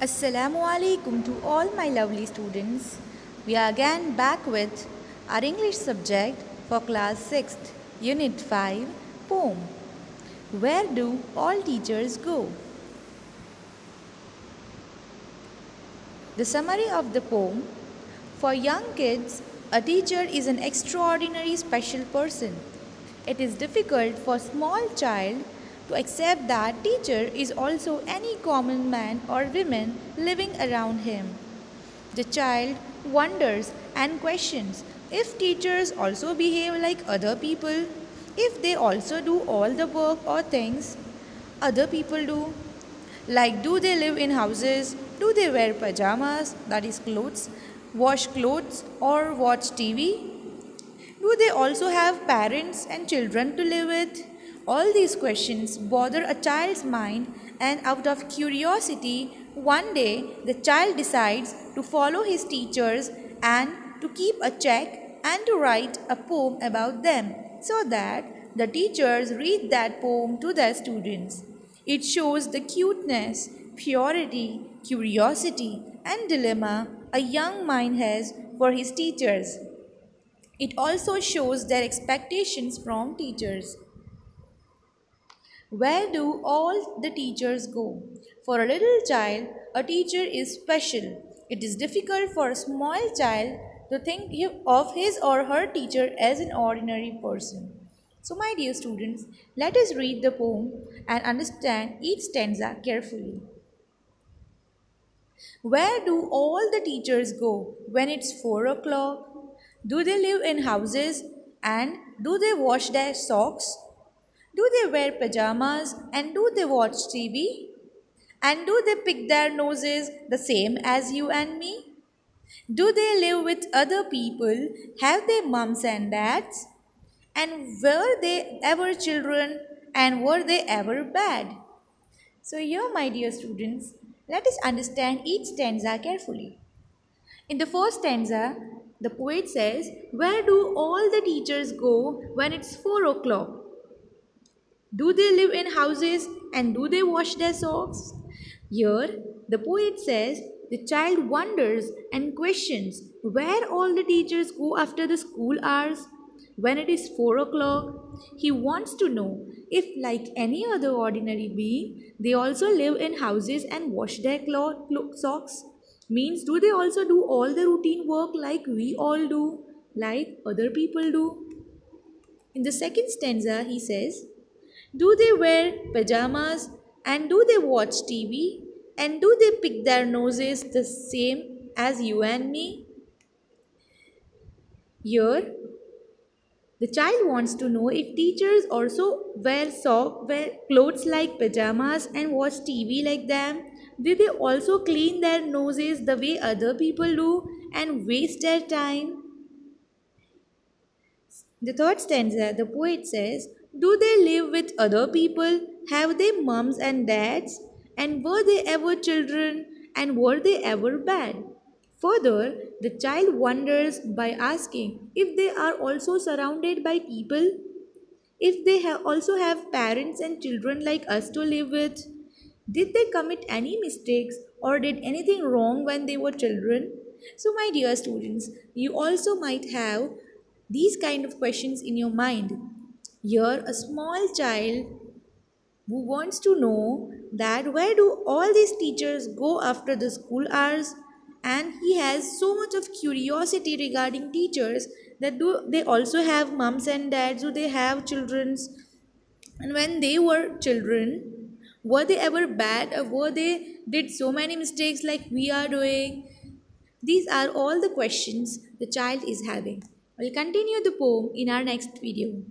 Assalamu alaikum to all my lovely students. We are again back with our English subject for class 6th, Unit 5, Poem. Where do all teachers go? The summary of the poem. For young kids, a teacher is an extraordinary special person. It is difficult for a small child to accept that teacher is also any common man or woman living around him. The child wonders and questions if teachers also behave like other people, if they also do all the work or things other people do. Like, do they live in houses? Do they wear pajamas, that is clothes, wash clothes or watch TV? Do they also have parents and children to live with? All these questions bother a child's mind, and out of curiosity, one day the child decides to follow his teachers and to keep a check and to write a poem about them so that the teachers read that poem to their students. It shows the cuteness, purity, curiosity, and dilemma a young mind has for his teachers. It also shows their expectations from teachers. Where do all the teachers go? For a little child, a teacher is special. It is difficult for a small child to think of his or her teacher as an ordinary person. So, my dear students, let us read the poem and understand each stanza carefully. Where do all the teachers go when it's 4 o'clock? Do they live in houses and do they wash their socks? Do they wear pajamas and do they watch TV? And do they pick their noses the same as you and me? Do they live with other people? Have they mums and dads? And were they ever children and were they ever bad? So here, my dear students, let us understand each stanza carefully. In the first stanza, the poet says, where do all the teachers go when it's 4 o'clock? Do they live in houses and do they wash their socks? Here, the poet says, the child wonders and questions where all the teachers go after the school hours. When it is 4 o'clock, he wants to know if, like any other ordinary being, they also live in houses and wash their socks. Means, do they also do all the routine work like we all do, like other people do? In the second stanza, he says, do they wear pajamas and do they watch TV? And do they pick their noses the same as you and me? Here, the child wants to know if teachers also wear clothes like pajamas and watch TV like them. Do they also clean their noses the way other people do and waste their time? The third stanza, the poet says, do they live with other people? Have they mums and dads? And were they ever children? And were they ever bad? Further, the child wonders by asking if they are also surrounded by people, if they also have parents and children like us to live with. Did they commit any mistakes or did anything wrong when they were children? So, my dear students, you also might have these kind of questions in your mind. Here, a small child who wants to know that where do all these teachers go after the school hours, and he has so much of curiosity regarding teachers that do they also have mums and dads, do they have children's, and when they were children were they ever bad or were they did so many mistakes like we are doing? These are all the questions the child is having. We'll continue the poem in our next video.